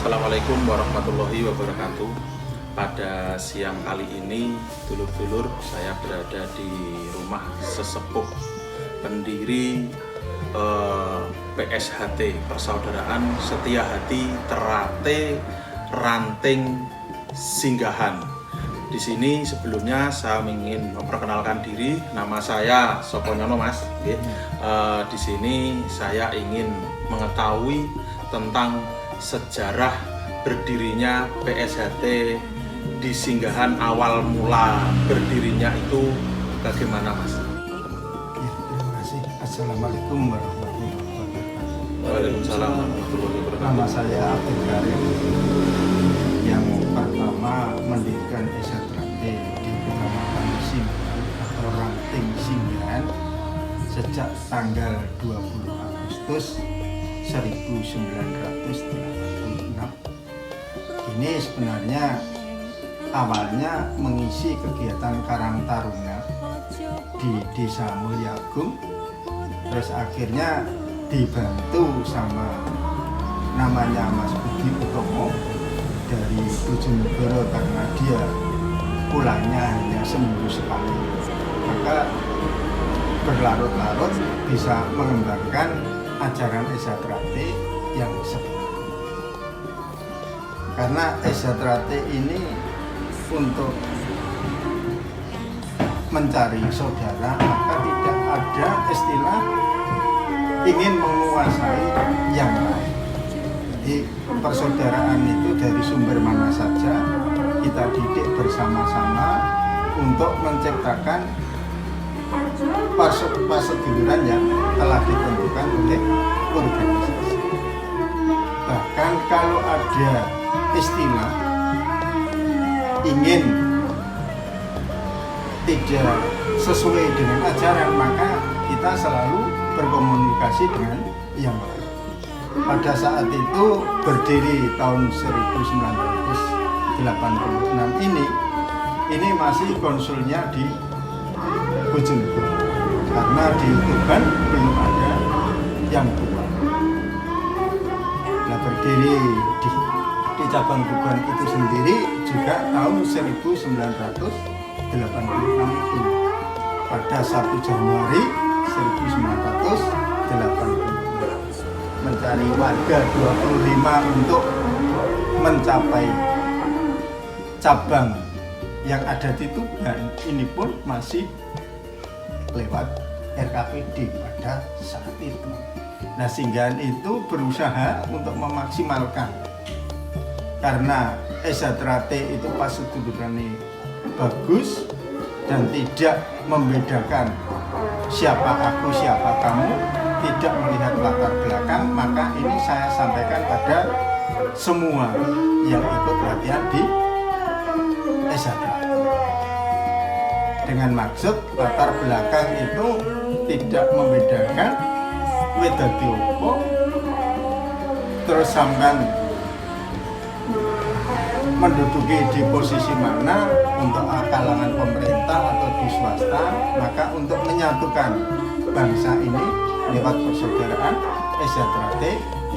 Assalamualaikum warahmatullahi wabarakatuh. Pada siang kali ini, dulur-dulur, saya berada di rumah sesepuh pendiri PSHT, Persaudaraan Setia Hati Terate Ranting Singgahan. Di sini sebelumnya saya ingin memperkenalkan diri. Nama saya Soponyono, Mas. Di sini saya ingin mengetahui tentang sejarah berdirinya PSHT di Singgahan, awal mula berdirinya itu bagaimana, Mas? Ya, terima kasih. Assalamualaikum warahmatullahi wabarakatuh. Waalaikumsalam warahmatullahi wabarakatuh. Nama saya Abdul Karim, yang pertama mendirikan PSHT di Kecamatan Singgahan atau Ranting Singgahan sejak tanggal 20 Agustus 1986. Ini sebenarnya awalnya mengisi kegiatan Karang Taruna di Desa Mulyagung, terus akhirnya dibantu sama namanya Mas Budi Utomo dari Bojonegoro karena dia pulangnya hanya seminggu sekali, maka berlarut-larut bisa mengembangkan ajaran PSHT yang sebenarnya. Karena PSHT ini untuk mencari saudara, maka tidak ada istilah ingin menguasai yang lain. Jadi persaudaraan itu dari sumber mana saja kita didik bersama-sama untuk menciptakan perseduluran yang telah ditentukan oleh organisasi. Bahkan kalau ada istilah ingin tidak sesuai dengan ajaran, maka kita selalu berkomunikasi dengan yang lain. Pada saat itu berdiri tahun 1986 ini masih konsulnya di Bojonegoro, karena di Tuban belum ada yang tua. Nah, berdiri di cabang Tuban itu sendiri juga tahun 1986 itu pada 1 Januari 1986 mencari warga 25 untuk mencapai cabang yang ada di Tuban. Ini pun masih lewat RKPD pada saat itu. Nah, Singgahan itu berusaha untuk memaksimalkan, karena PSHT itu persedulurannya bagus dan tidak membedakan siapa aku, siapa kamu, tidak melihat latar belakang. Maka ini saya sampaikan pada semua yang ikut latihan di PSHT, dengan maksud latar belakang itu tidak membedakan wedadi opo, terus sampean menduduki di posisi mana, untuk kalangan pemerintah atau di swasta. Maka untuk menyatukan bangsa ini lewat persaudaraan PSHT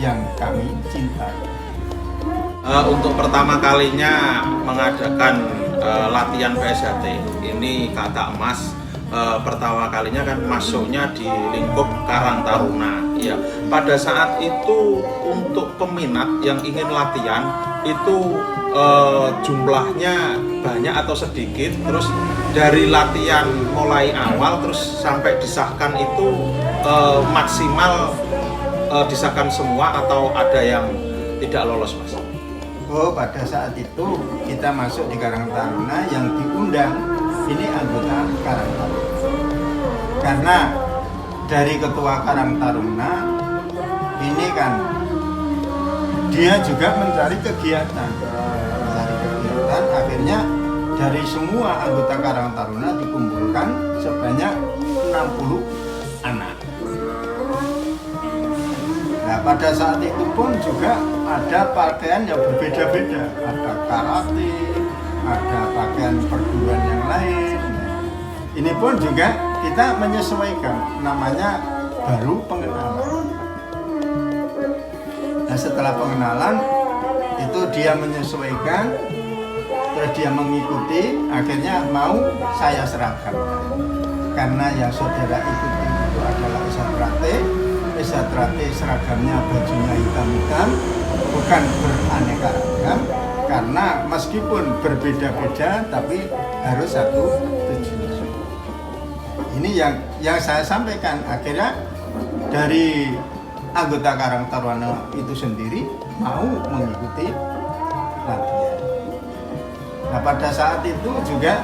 yang kami cintai. Untuk pertama kalinya mengadakan latihan PSHT ini, kata Mas, pertama kalinya kan masuknya di lingkup Karang Taruna. Ya, pada saat itu untuk peminat yang ingin latihan itu jumlahnya banyak atau sedikit, terus dari latihan mulai awal terus sampai disahkan itu maksimal disahkan semua atau ada yang tidak lolos, Mas? Oh, pada saat itu kita masuk di Karang Taruna, yang diundang ini anggota Karang Taruna. Karena dari ketua Karang Taruna ini kan dia juga mencari kegiatan. Akhirnya dari semua anggota Karang Taruna dikumpulkan sebanyak 60 anak. Nah, pada saat itu pun juga ada pakaian yang berbeda-beda, ada karate, ada pakaian perguruan yang lain. Ini pun juga kita menyesuaikan, namanya baru pengenalan. Nah, setelah pengenalan itu dia menyesuaikan, terus dia mengikuti, akhirnya mau saya seragam. Karena yang saudara ikuti itu adalah esatrate seragamnya bajunya hitam-hitam, bukan beraneka ragam, karena meskipun berbeda-beda tapi harus satu tujuan. Ini yang saya sampaikan. Akhirnya dari anggota Karang Taruna itu sendiri mau mengikuti latihan. Nah pada saat itu juga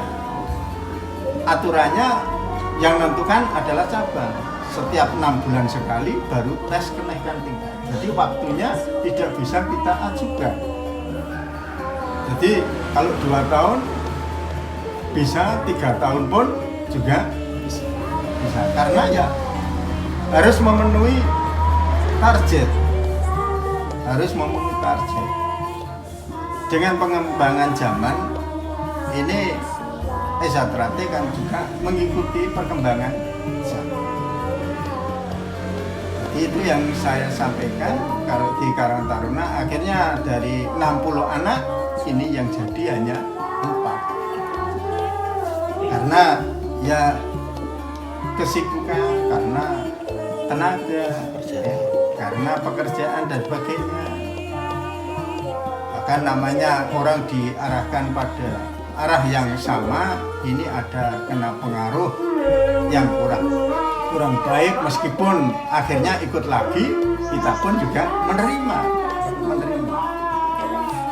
aturannya yang menentukan adalah cabang. Setiap 6 bulan sekali baru tes kenaikan tingkat. Jadi waktunya tidak bisa kita ajukan. Jadi kalau 2 tahun bisa, 3 tahun pun juga bisa. Karena ya harus memenuhi target. Dengan pengembangan zaman ini esatrate kan juga mengikuti perkembangan zaman. Jadi itu yang saya sampaikan. Kalau di Karang Taruna akhirnya dari 60 anak ini yang jadi hanya 4. Karena ya kesibukan, karena tenaga, karena pekerjaan dan sebagainya. Bahkan namanya orang diarahkan pada arah yang sama, ini ada kena pengaruh yang kurang baik, meskipun akhirnya ikut lagi, kita pun juga menerima.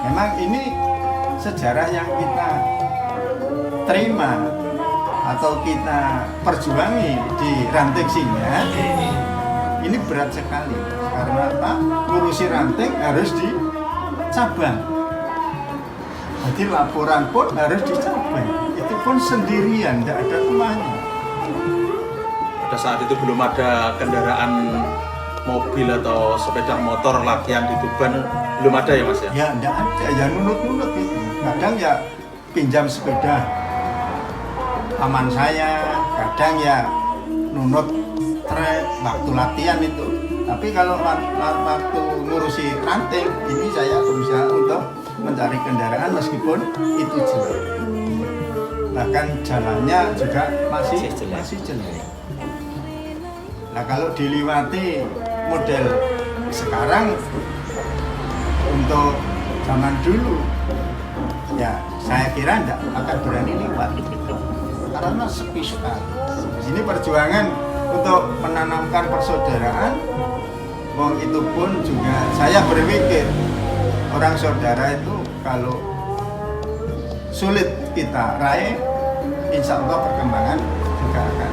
Memang ini sejarah yang kita terima atau kita perjuangi di ranting singa. Ini berat sekali karena apa? Ngurusi ranting harus di cabang. Jadi laporan pun harus dicabang. Itu pun sendirian, tidak ada temannya. Pada saat itu belum ada kendaraan mobil atau sepeda motor latihan di Tuban, belum ada ya Mas ya? Ya tidak ada, ya nunut-nunut gitu. Kadang ya pinjam sepeda paman saya, kadang ya nunut trek waktu latihan itu. Tapi kalau waktu ngurusi ranting, ini saya berusaha untuk mencari kendaraan meskipun itu jelek. Bahkan jalannya juga masih jelek. Nah kalau diliwati model sekarang untuk zaman dulu, ya saya kira enggak akan berani lewat karena sepi sekali. Ini perjuangan untuk menanamkan persaudaraan. Wong itu pun juga saya berpikir orang saudara itu kalau sulit kita raih, insya Allah perkembangan juga akan.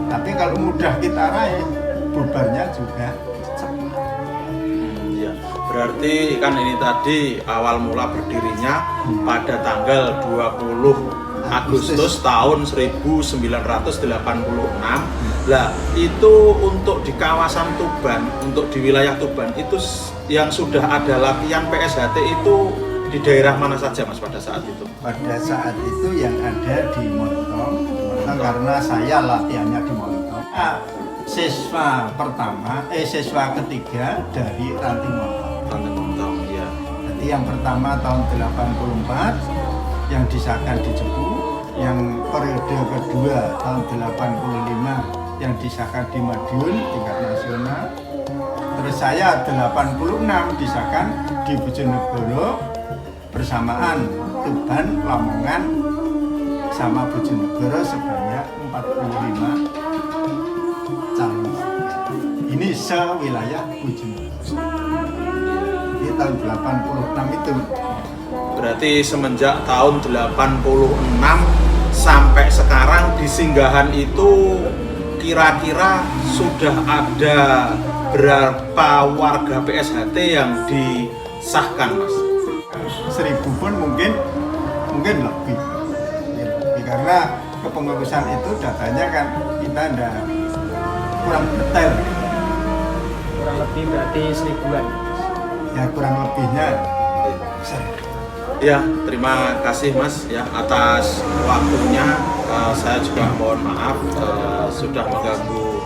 Tapi kalau mudah kita raih, bubarnya juga cepat. Ya, berarti kan ini tadi awal mula berdirinya pada tanggal 20 Agustus tahun 1986. Lah, itu untuk di kawasan Tuban, untuk di wilayah Tuban itu yang sudah ada latihan PSHT itu di daerah mana saja Mas pada saat itu? Pada saat itu yang ada di Montong, karena saya latihannya di Montong. Siswa ketiga dari Ranting Montong. Ya. Jadi yang pertama tahun 84 yang disahkan di Cepu, yang periode kedua tahun 85 yang disahkan di Madiun tingkat nasional. Terus saya 86 disahkan di Bojonegoro bersamaan Tuban, Lamongan sama Bojonegoro sebanyak 45 calon. Ini sewilayah Bojonegoro. Di tahun 86 itu. Berarti semenjak tahun 86 sampai sekarang di Singgahan itu kira-kira sudah ada berapa warga PSHT yang disahkan Mas? 1000 pun mungkin lebih. Karena kepengurusan itu datanya kan kita kurang detail. Kurang lebih berarti 1000-an. Ya kurang lebihnya. Ya, terima kasih Mas ya atas waktunya. Saya juga mohon maaf sudah mengganggu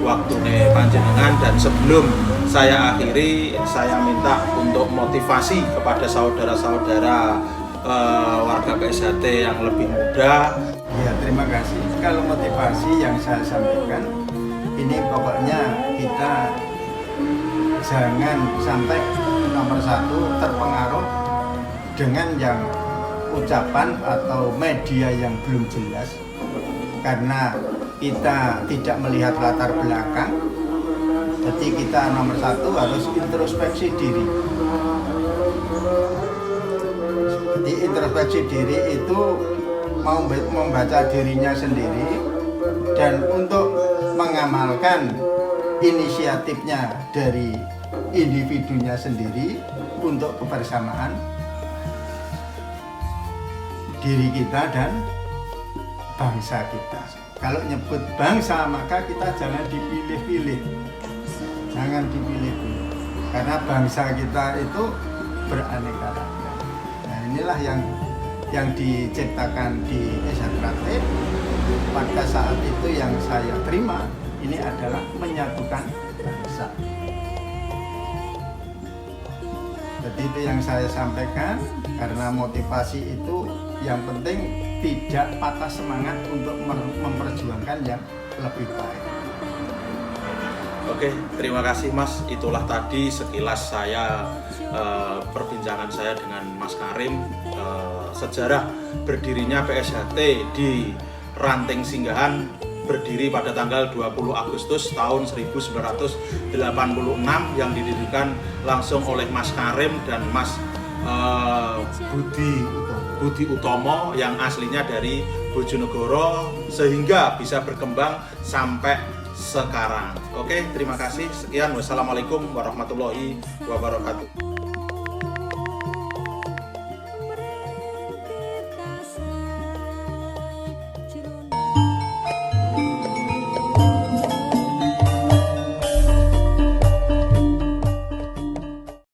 waktune panjenengan, dan sebelum saya akhiri, saya minta untuk motivasi kepada saudara-saudara warga PSHT yang lebih muda. Ya, terima kasih. Kalau motivasi yang saya sampaikan, ini pokoknya kita jangan sampai nomor satu terpengaruh dengan yang ucapan atau media yang belum jelas, karena kita tidak melihat latar belakang. Jadi kita nomor satu harus introspeksi diri. Jadi introspeksi diri itu mau membaca dirinya sendiri, dan untuk mengamalkan inisiatifnya dari individunya sendiri untuk kebersamaan diri kita dan bangsa kita. Kalau nyebut bangsa, maka kita jangan dipilih-pilih, jangan dipilih-pilih, karena bangsa kita itu beraneka ragam. Nah, inilah yang diciptakan di SHT. Pada saat itu yang saya terima ini adalah menyatukan bangsa. Jadi itu yang saya sampaikan, karena motivasi itu yang penting tidak patah semangat untuk memperjuangkan yang lebih baik. Oke, terima kasih Mas. Itulah tadi sekilas saya perbincangan saya dengan Mas Karim, sejarah berdirinya PSHT di Ranting Singgahan, berdiri pada tanggal 20 Agustus tahun 1986 yang didirikan langsung oleh Mas Karim dan Mas Budi Utomo yang aslinya dari Bojonegoro, sehingga bisa berkembang sampai sekarang. Oke, terima kasih. Sekian, wassalamualaikum warahmatullahi wabarakatuh.